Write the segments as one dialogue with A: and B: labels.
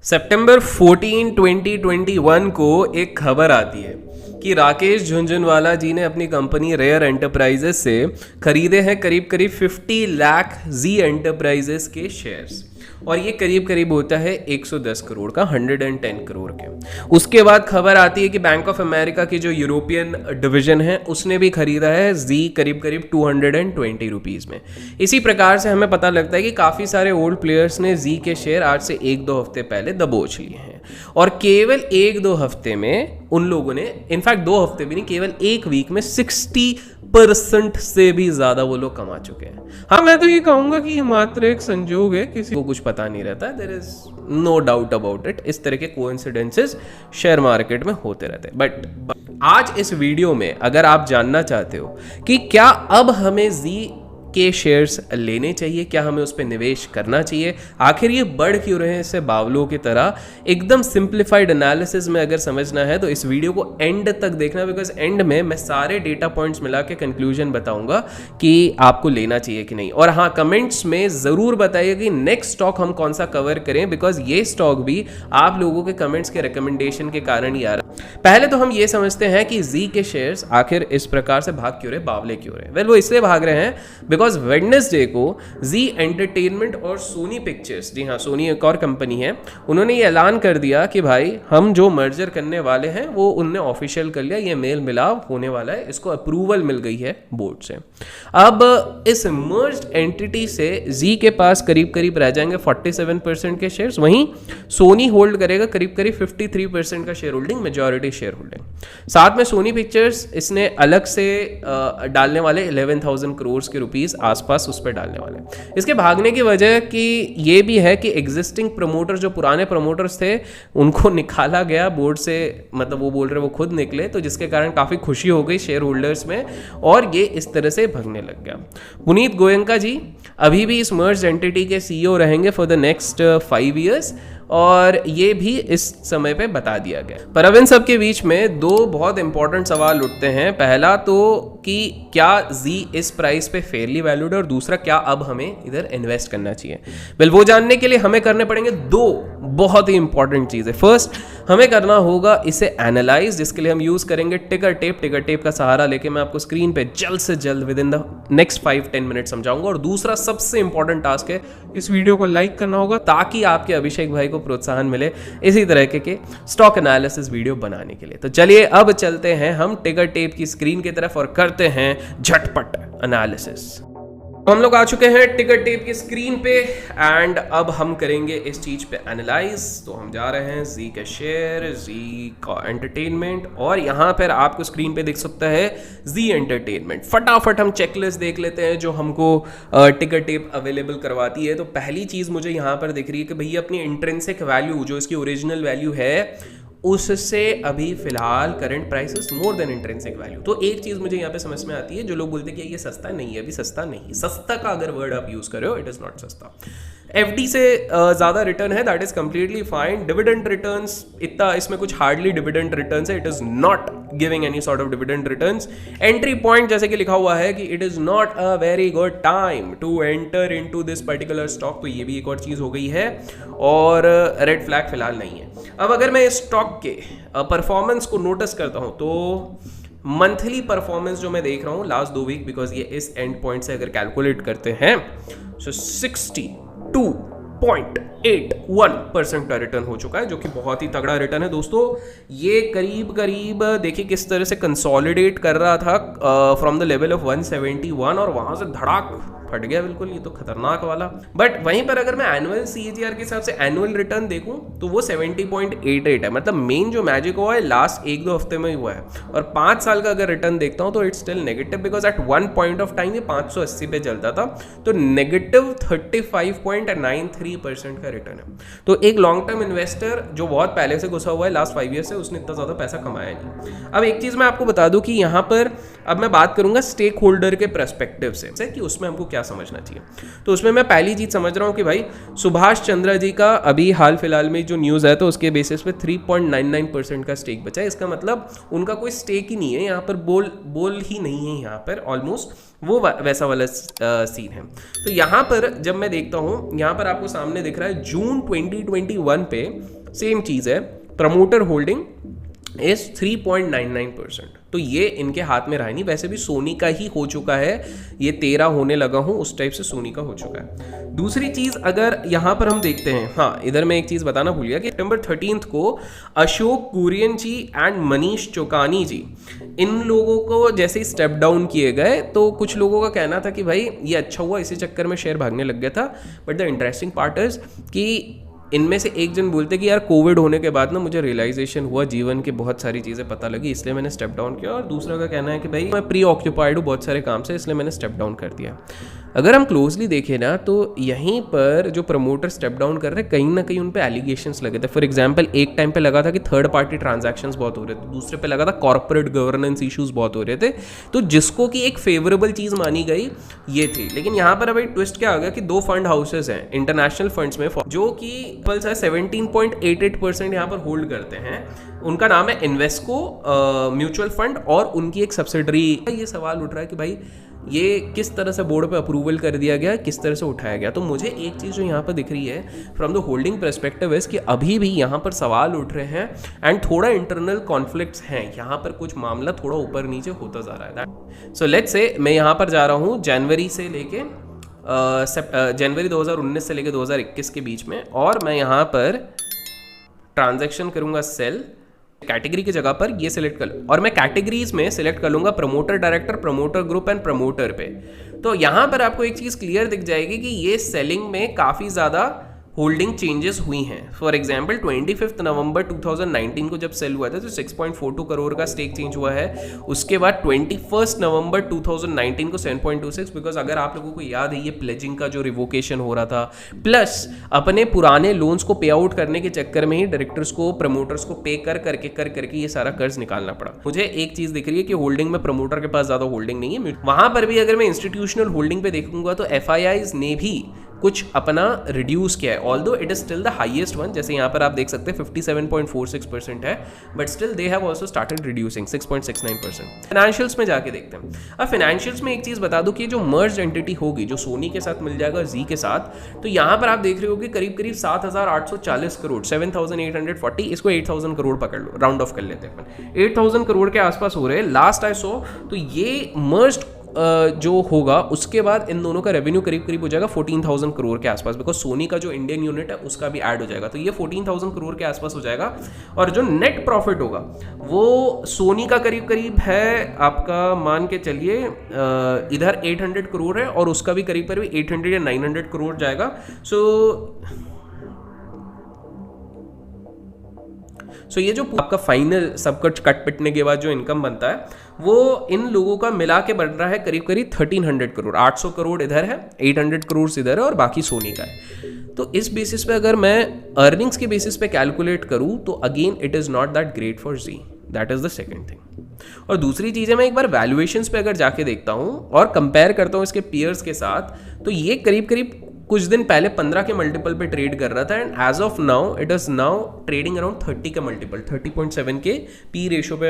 A: सितंबर 14, 2021 को एक खबर आती है कि राकेश झुनझुनवाला जी ने अपनी कंपनी रेयर एंटरप्राइजेस से खरीदे हैं करीब करीब 50 लाख जी एंटरप्राइजेस के शेयर्स, और ये करीब करीब होता है 110 करोड़ का, 110 करोड़ के। उसके बाद खबर आती है कि बैंक ऑफ अमेरिका की जो यूरोपियन डिवीजन है उसने भी खरीदा है जी करीब करीब 220 रुपीज़ में। इसी प्रकार से हमें पता लगता है कि काफ़ी सारे ओल्ड प्लेयर्स ने जी के शेयर आज से 1-2 हफ्ते पहले दबोच लिए हैं, और केवल 1-2 हफ्ते में उन लोगों ने, इनफैक्ट 2 हफ्ते भी नहीं, केवल एक वीक में 60% से भी ज्यादा वो लोग कमा चुके हैं। हाँ, मैं तो ये कहूंगा कि ये मात्र एक संजोग है, किसी को कुछ पता नहीं रहता, there is no doubt about it. इस तरह के कोइंसिडेंसेस शेयर मार्केट में होते रहते हैं। बट आज इस वीडियो में अगर आप जानना चाहते हो कि क्या अब हमें जी के शेयर्स लेने चाहिए, क्या हमें उस पर निवेश करना चाहिए, आखिर ये बढ़ क्यों रहे हैं इससे बावलों की तरह, एकदम सिंप्लीफाइड एनालिसिस में अगर समझना है तो इस वीडियो को एंड तक देखना, बिकॉज एंड में मैं सारे डेटा पॉइंट्स मिला के कंक्लूजन बताऊंगा कि आपको लेना चाहिए कि नहीं। और हाँ, कमेंट्स में ज़रूर बताइए कि नेक्स्ट स्टॉक हम कौन सा कवर करें, बिकॉज ये स्टॉक भी आप लोगों के कमेंट्स के रिकमेंडेशन के कारण ही आ रहा है। पहले तो हम ये समझते हैं कि जी के शेयर्स आखिर इस प्रकार से भाग क्यों रहे, बावले क्यों रहे। वेल, वो इसलिए भाग रहे हैं बिकॉज वेडनेसडे को जी एंटरटेनमेंट और सोनी पिक्चर्स, जी हाँ सोनी एक और कंपनी है, उन्होंने ये ऐलान कर दिया कि भाई हम जो मर्जर करने वाले हैं वो उनने ऑफिशियल कर लिया, ये मेल मिलाप होने वाला है, इसको अप्रूवल मिल गई है बोर्ड से। अब इस मर्ज्ड एंटिटी से जी के पास करीब करीब रह जाएंगे 47% के शेयर्स, वहीं सोनी होल्ड करेगा करीब करीब 53% का share holding, majority share holding. साथ में सोनी पिक्चर्स इसने अलग से डालने वाले 11,000 करोड़ के रुपीस आसपास उस पर डालने वाले। इसके भागने की वजह कि ये भी है कि एग्जिस्टिंग प्रमोटर, जो पुराने प्रमोटर्स थे, उनको निकाला गया बोर्ड से, मतलब वो बोल रहे वो खुद निकले, तो जिसके कारण काफ़ी खुशी हो गई शेयर होल्डर्स में, और ये इस तरह से भगने लग गया। पुनीत गोयंका जी अभी भी इस मर्ज एंटिटी के सीईओ रहेंगे फॉर द नेक्स्ट 5 ईयर्स, और ये भी इस समय पे बता दिया गया। पर अब इन सब के बीच में 2 बहुत इंपॉर्टेंट सवाल उठते हैं। पहला तो कि क्या जी इस प्राइस पे फेयरली वैल्यूड है, और दूसरा क्या अब हमें इधर इन्वेस्ट करना चाहिए। वेल, वो जानने के लिए हमें करने पड़ेंगे 2 बहुत ही इंपॉर्टेंट चीज़ें। फर्स्ट, हमें करना होगा इसे एनालाइज, जिसके लिए हम यूज़ करेंगे टिकर टेप का सहारा लेके मैं आपको स्क्रीन पे जल्द से जल्द with in the next 5-10 minute समझाऊंगा। और दूसरा सबसे इंपॉर्टेंट टास्क है, इस वीडियो को लाइक करना होगा ताकि आपके अभिषेक भाई को प्रोत्साहन मिले इसी तरह के स्टॉक एनालिसिस वीडियो बनाने के लिए। तो चलिए अब चलते हैं हम टिकर टेप की स्क्रीन की तरफ और करते हैं झटपट एनालिसिस। हम लोग आ चुके हैं टिकर टेप की स्क्रीन पे, एंड अब हम करेंगे इस चीज पे एनालाइज। तो हम जा रहे हैं जी का शेयर, जी का एंटरटेनमेंट, और यहाँ पर आपको स्क्रीन पे दिख सकता है जी एंटरटेनमेंट। फटाफट हम चेकलिस्ट देख लेते हैं जो हमको टिकर टेप अवेलेबल करवाती है। तो पहली चीज मुझे यहाँ पर दिख रही है कि भैया अपनी इंट्रिंसिक वैल्यू, जो इसकी ओरिजिनल वैल्यू है, उससे अभी फिलहाल current prices more than intrinsic value. तो एक चीज मुझे यहाँ पे समझ में आती है, जो लोग बोलते हैं कि ये सस्ता नहीं है, अभी सस्ता नहीं, सस्ता का अगर वर्ड आप यूज कर रहे हो, इट इज नॉट सस्ता। एफडी से ज्यादा रिटर्न है, that is completely fine. Dividend returns इतना, इसमें कुछ हार्डली डिविडेंड रिटर्न्स है, it is not giving any sort of dividend returns. Entry point जैसे कि लिखा हुआ है कि it is not a very good time to enter into this particular stock, तो ये भी एक और चीज हो गई है, और रेड फ्लैग फिलहाल नहीं है। अब अगर मैं इस स्टॉक के परफॉर्मेंस को नोटिस करता हूं, तो मंथली परफॉर्मेंस जो मैं देख रहा हूं लास्ट 2 वीक, बिकॉज ये इस एंड पॉइंट से अगर कैलकुलेट करते हैं, सो 62.81% का रिटर्न हो चुका है, जो कि बहुत ही तगड़ा रिटर्न है दोस्तों। ये करीब करीब देखिए किस तरह से कंसोलिडेट कर रहा था फ्रॉम द लेवल ऑफ 171, और वहां से धड़ाक फट गया बिल्कुल, ये तो खतरनाक वाला। बट वहीं पर अगर मैं एनुअल सीएजीआर के हिसाब से एनुअल रिटर्न देखूं तो वो 70.88 है, मतलब मेन जो मैजिक हुआ है लास्ट 1-2 हफ्ते में हुआ है। और 5 साल का अगर रिटर्न देखता हूं तो it's still negative, because at one point of time ये 580 पे चलता था, तो नेगेटिव 35.93% का रिटर्न है। तो एक लॉन्ग टर्म इन्वेस्टर जो बहुत पहले से घुसा हुआ है लास्ट 5 ईयर से, उसने इतना ज्यादा पैसा कमाया नहीं। अब एक चीज मैं आपको बता दूं कि यहाँ पर अब मैं बात करूंगा स्टेक होल्डर के पर्सपेक्टिव से कि उसमें हमको क्या समझना चाहिए। तो उसमें मैं पहली चीज समझ रहा हूं कि भाई सुभाष चंद्रा जी का अभी हाल फिलहाल में जो न्यूज है, तो उसके बेसिस पे 3.99% का स्टेक बचा है। इसका मतलब उनका कोई स्टेक ही नहीं है यहाँ पर, बोल ही नहीं है यहाँ पर ऑलमोस्ट। वो वैसा वाला सीन है। तो यहाँ पर जब मैं देखता हूँ, यहाँ पर आपको सामने दिख रहा है जून 2021 पे सेम चीज़ है, प्रमोटर होल्डिंग इज 3.99%। तो ये इनके हाथ में रहा नहीं, वैसे भी सोनी का ही हो चुका है, ये 13 होने लगा हूँ उस टाइप से सोनी का हो चुका है। दूसरी चीज़ अगर यहाँ पर हम देखते हैं, हाँ इधर मैं एक चीज़ बताना भूल गया कि सितंबर 13 को अशोक कुरियन जी एंड मनीष चौकानी जी, इन लोगों को जैसे ही स्टेप डाउन किए गए तो कुछ लोगों का कहना था कि भाई ये अच्छा हुआ, इसी चक्कर में शेयर भागने लग गया था। But the interesting part is कि इनमें से एक जन बोलते कि यार कोविड होने के बाद ना मुझे रियलाइजेशन हुआ, जीवन की बहुत सारी चीज़ें पता लगी, इसलिए मैंने स्टेप डाउन किया। और दूसरा का कहना है कि भाई मैं प्री ऑक्यूपाइड हूँ बहुत सारे काम से, इसलिए मैंने स्टेप डाउन कर दिया। अगर हम क्लोजली देखें ना तो यहीं पर जो प्रमोटर स्टेप डाउन कर रहे हैं, कहीं ना कहीं उन पे एलिगेशंस लगे थे। फॉर एग्जांपल एक टाइम पे लगा था कि थर्ड पार्टी ट्रांजैक्शंस बहुत हो रहे थे, दूसरे पे लगा था कॉर्पोरेट गवर्नेंस इश्यूज बहुत हो रहे थे, तो जिसको कि एक फेवरेबल चीज़ मानी गई ये थी। लेकिन यहाँ पर अभी ट्विस्ट क्या आ गया कि दो फंड हाउसेज हैं इंटरनेशनल फंड्स में जो कि 17.88% यहाँ पर होल्ड करते हैं। उनका नाम है इन्वेस्को म्यूचुअल फंड और उनकी एक सब्सिडरी। ये सवाल उठ रहा है कि भाई ये किस तरह से बोर्ड पे अप्रूवल कर दिया गया, किस तरह से उठाया गया। तो मुझे एक चीज़ जो यहाँ पर दिख रही है from the holding perspective is कि अभी भी यहाँ पर सवाल उठ रहे हैं एंड थोड़ा इंटरनल कॉन्फ्लिक्ट्स हैं, यहाँ पर कुछ मामला थोड़ा ऊपर नीचे होता जा रहा है। सो लेट्स से मैं यहाँ पर जा रहा हूँ जनवरी से लेके जनवरी 2019 से लेके 2021 के बीच में, और मैं यहाँ पर ट्रांजैक्शन करूँगा सेल, कैटेगरी की जगह पर ये सिलेक्ट कर लो, और मैं कैटेगरीज में सिलेक्ट कर लूंगा promoter director, promoter group and promoter पे। तो यहाँ पर आपको एक चीज़ क्लियर दिख जाएगी कि ये सेलिंग में काफ़ी ज़्यादा होल्डिंग चेंजेस हुई हैं। फॉर एग्जांपल 25 नवंबर 2019 को जब सेल हुआ था तो 6.42 करोड़ का स्टेक चेंज हुआ है। उसके बाद 21 नवंबर 2019 को 7.26, बिकॉज अगर आप लोगों को याद है ये प्लेजिंग का जो रिवोकेशन हो रहा था, प्लस अपने पुराने लोन्स को पे आउट करने के चक्कर में ही डायरेक्टर्स को प्रमोटर्स को पे कर करके ये सारा कर्ज निकालना पड़ा। मुझे एक चीज़ दिख रही है कि होल्डिंग में प्रमोटर के पास ज़्यादा होल्डिंग नहीं है। वहाँ पर भी अगर मैं इंस्टीट्यूशनल होल्डिंग पे देखूंगा तो FIIs ने भी कुछ अपना रिड्यूस किया है, although it is still the highest one. जैसे यहाँ पर आप देख सकते हैं 57.46% है, but still they have also started reducing 6.69%। Financials में जाके देखते हैं। अब फाइनेंशियल्स में एक चीज़ बता दूं कि जो मर्ज एंटिटी होगी, जो सोनी के साथ मिल जाएगा जी के साथ, तो यहाँ पर आप देख रहे हो कि करीब करीब 7,840 करोड़ 7,840, इसको 8,000 करोड़ पकड़ लो, राउंड ऑफ कर लेते हैं अपन, 8,000 करोड़ के आसपास हो रहे हैं लास्ट आई सो। तो ये मर्ज जो होगा उसके बाद इन दोनों का रेवेन्यू करीब करीब हो जाएगा 14,000 करोड़ के आसपास, बिकॉज सोनी का जो इंडियन यूनिट है उसका भी ऐड हो जाएगा, तो ये 14,000 करोड़ के आसपास हो जाएगा। और जो नेट प्रॉफिट होगा वो सोनी का करीब करीब है आपका, मान के चलिए इधर 800 करोड़ है और उसका भी करीब करीब 800 या 900 करोड़ जाएगा। सो ये जो आपका फाइनल सब कुछ कट पिटने के बाद जो इनकम बनता है वो इन लोगों का मिला के बन रहा है करीब करीब 1300 करोड़। 800 करोड़ इधर है, 800 करोड़ इधर है और बाकी सोनी का है। तो इस बेसिस पे अगर मैं अर्निंग्स के बेसिस पे कैलकुलेट करूं तो again it is not that great for Zee, that is the second thing. और दूसरी चीज़ है, मैं एक बार वैल्यूएशंस पे अगर जाके देखता हूं और कंपेयर करता हूं इसके पीयर्स के साथ, तो ये करीब करीब कुछ दिन पहले 15 के मल्टीपल पे ट्रेड कर रहा था and as of now it is now trading around 30 के मल्टीपल, 30.7 के पी रेशियो पे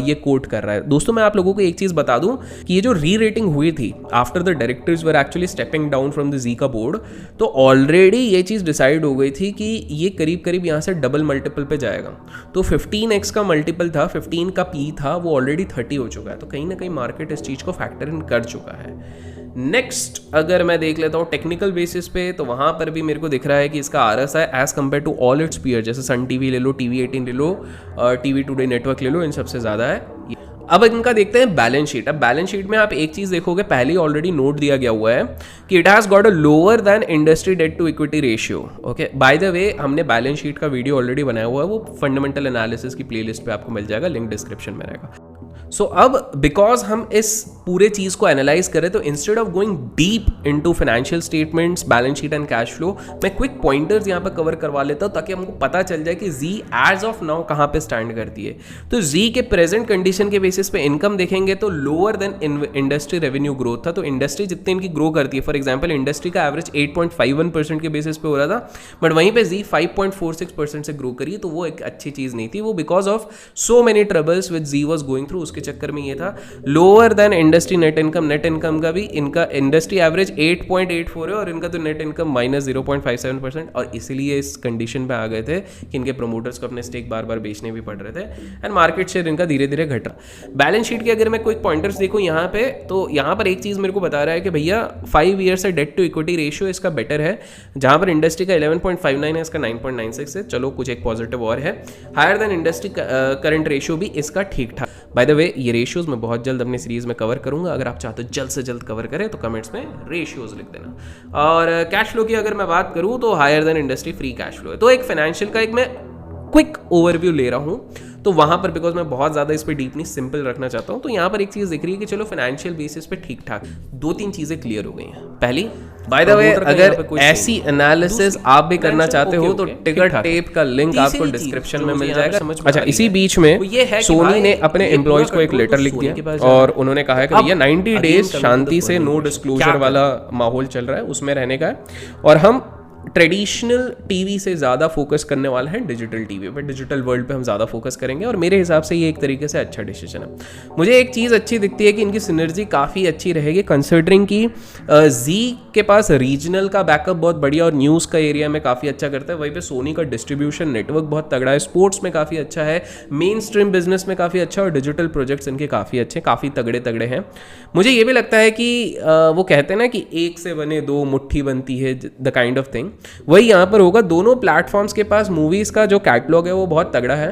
A: ये कोट कर रहा है। दोस्तों मैं आप लोगों को एक चीज़ बता दूं कि ये जो री रेटिंग हुई थी after the directors were actually stepping down from the Zee का बोर्ड, तो ऑलरेडी ये चीज़ डिसाइड हो गई थी कि ये करीब करीब यहाँ से डबल मल्टीपल पे जाएगा। तो 15x का मल्टीपल था, 15 का पी था, वो ऑलरेडी 30 हो चुका है। तो कहीं ना कहीं मार्केट इस चीज़ को फैक्टर इन कर चुका है। नेक्स्ट अगर मैं देख लेता हूँ टेक्निकल बेसिस पे, तो वहाँ पर भी मेरे को दिख रहा है कि इसका RSI as compare to all its peer, जैसे सन टीवी ले लो, TV18 ले लो, TV टुडे नेटवर्क ले लो, इन सबसे ज़्यादा है। अब इनका देखते हैं बैलेंस शीट। अब बैलेंस शीट में आप एक चीज़ देखोगे, पहले ही ऑलरेडी नोट दिया गया हुआ है कि it has got a lower than industry debt to equity ratio. Okay, by the way हमने बैलेंस शीट का वीडियो ऑलरेडी बनाया हुआ है, वो फंडामेंटल एनालिसिस की प्लेलिस्ट पे आपको मिल जाएगा, लिंक डिस्क्रिप्शन में रहेगा। सो अब बिकॉज हम इस पूरे चीज़ को एनालाइज करें तो instead of going deep into financial statements, balance sheet and cash flow, मैं क्विक पॉइंटर्स यहाँ पर कवर करवा लेता हूँ ताकि हमको पता चल जाए कि जी एज ऑफ नाउ कहाँ पे स्टैंड करती है। तो जी के प्रेजेंट कंडीशन के बेसिस पे इनकम देखेंगे तो lower than industry revenue growth था। तो इंडस्ट्री जितनी इनकी ग्रो करती है, फॉर एग्जाम्पल इंडस्ट्री का एवरेज 8.51% के बेसिस पे हो रहा था, बट वहीं पे जी 5.46% से ग्रो करी, तो वो एक अच्छी चीज़ नहीं थी। वो because of so many troubles with Zee was going through, उसके चक्कर में ये था, lower than industry net income का भी इनका इंडस्ट्री एवरेज 8.84 है और इनका तो नेट इनकम -0.57%, और इसीलिए इस कंडीशन पे आ गए थे कि इनके प्रमोटर्स को अपने स्टेक बार बार बेचने भी पड़ रहे थे एंड मार्केट शेयर इनका धीरे धीरे घट रहा। बैलेंस शीट के अगर मैं कोई पॉइंटर्स देखूँ यहाँ पे, तो यहाँ पर एक चीज़ मेरे को बता रहा है कि भैया 5 ईयर से डेट टू इक्विटी रेशियो इसका बेटर है, जहाँ पर इंडस्ट्री का 11.59 है, इसका 9.96 है। चलो कुछ एक पॉजिटिव और है, higher than industry current ratio भी इसका ठीक ठाक। बाय द वे ये रेशियोज मैं बहुत जल्द अपनी सीरीज में कवर करूंगा, अगर आप चाहते हो जल्द से जल्द कवर करें तो कमेंट्स में रेशियोज लिख देना। और कैश फ्लो की अगर मैं बात करूं तो higher than industry free cash flow है। तो एक फाइनेंशियल का एक मैं क्विक ओवरव्यू ले रहा हूं, तो वहां पर बिकॉज मैं बहुत ज़्यादा इस पर डीप नहीं सिंपल रखना चाहता हूं, तो यहाँ पर एक चीज़ दिख रही है कि चलो फाइनेंशियल बेसिस पे ठीक ठाक 2-3 चीज़ें क्लियर हो गई हैं। पहली, बाय द वे अगर ऐसी एनालिसिस आप भी करना चाहते हो तो टिकट टेप का लिंक आपको डिस्क्रिप्शन में मिल जाएगा। अच्छा, इसी बीच में सोनी ने अपने एम्प्लॉयज को एक लेटर लिख दिया और उन्होंने कहा है कि भैया 90 डेज शांति से नो डिस्क्लोजर वाला माहौल चल रहा है, उसमें रहने का है, और हम ट्रेडिशनल टीवी से ज़्यादा फोकस करने वाला है डिजिटल टीवी पे, डिजिटल वर्ल्ड पे हम ज़्यादा फोकस करेंगे, और मेरे हिसाब से ये एक तरीके से अच्छा डिसीजन है। मुझे एक चीज़ अच्छी दिखती है कि इनकी सिनर्जी काफ़ी अच्छी रहेगी, कंसिडरिंग कि जी के पास रीजनल का बैकअप बहुत बढ़िया और न्यूज़ का एरिया में काफ़ी अच्छा करता है, वहीं पे सोनी का डिस्ट्रीब्यूशन नेटवर्क बहुत तगड़ा है, स्पोर्ट्स में काफ़ी अच्छा है, मेन स्ट्रीम बिजनेस में काफ़ी अच्छा, और डिजिटल प्रोजेक्ट्स इनके काफ़ी अच्छे, काफ़ी तगड़े हैं। मुझे ये भी लगता है कि वो कहते हैं ना कि एक से बने दो मुट्ठी बनती है, द काइंड ऑफ थिंग, वही यहाँ पर होगा। दोनों प्लेटफॉर्म्स के पास मूवीज़ का जो कैटलॉग है वो बहुत तगड़ा है,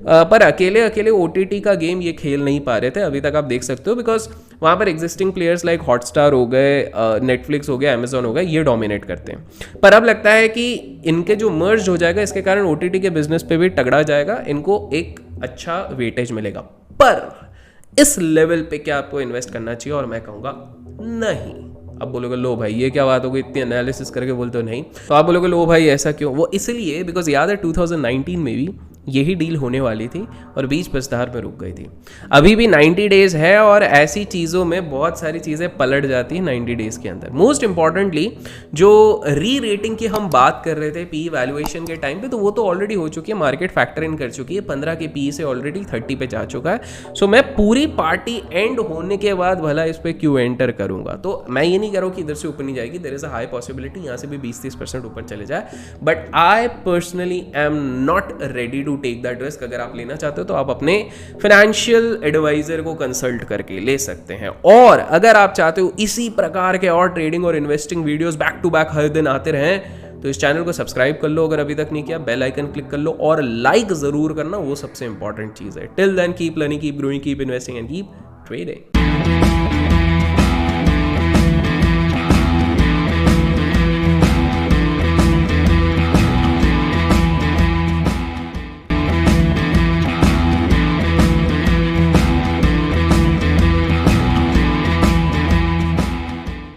A: पर अकेले OTT का गेम ये खेल नहीं पा रहे थे अभी तक, आप देख सकते हो, बिकॉज वहाँ पर एग्जिस्टिंग प्लेयर्स लाइक हॉटस्टार हो गए, नेटफ्लिक्स हो गया, अमेजॉन हो गया, ये डोमिनेट करते हैं। पर अब लगता है कि इनके जो मर्ज हो जाएगा इसके कारण OTT के बिजनेस पे भी तगड़ा जाएगा, इनको एक अच्छा वेटेज मिलेगा। पर इस लेवल पे क्या आपको इन्वेस्ट करना चाहिए? और मैं कहूँगा नहीं। अब बोलोगे लो भाई ये क्या बात हो गई, इतनी एनालिसिस करके बोलते हो नहीं, तो आप बोलोगे लो भाई ऐसा क्यों? वो इसलिए बिकॉज याद है 2019 में भी यही डील होने वाली थी और बीच बस्तार में रुक गई थी। अभी भी 90 डेज है और ऐसी चीज़ों में बहुत सारी चीज़ें पलट जाती हैं 90 डेज के अंदर। मोस्ट इंपॉर्टेंटली जो री रेटिंग की हम बात कर रहे थे पी वैल्यूएशन के टाइम पे, तो वो तो ऑलरेडी हो चुकी है, मार्केट फैक्टर इन कर चुकी है, 15 के पी से ऑलरेडी 30 पे जा चुका है। सो मैं पूरी पार्टी एंड होने के बाद भला इस पर क्यों एंटर करूंगा? तो मैं ये नहीं कह रहा हूँ कि इधर से ऊपर नहीं जाएगी, there is a high possibility यहाँ से भी 20-30% ऊपर चले जाए, but I personally am not ready to take that risk. अगर आप लेना चाहते हो तो आप अपने फाइनेंशियल एडवाइजर को कंसल्ट करके ले सकते हैं। और अगर आप चाहते हो इसी प्रकार के और ट्रेडिंग और investing videos back to back हर दिन आते रहें, तो इस चैनल को सब्सक्राइब कर लो अगर अभी तक नहीं किया, बेल आइकन क्लिक कर लो और लाइक जरूर करना, वो सबसे इंपॉर्टेंट चीज है। Till then keep learning, keep growing, keep investing and keep trading.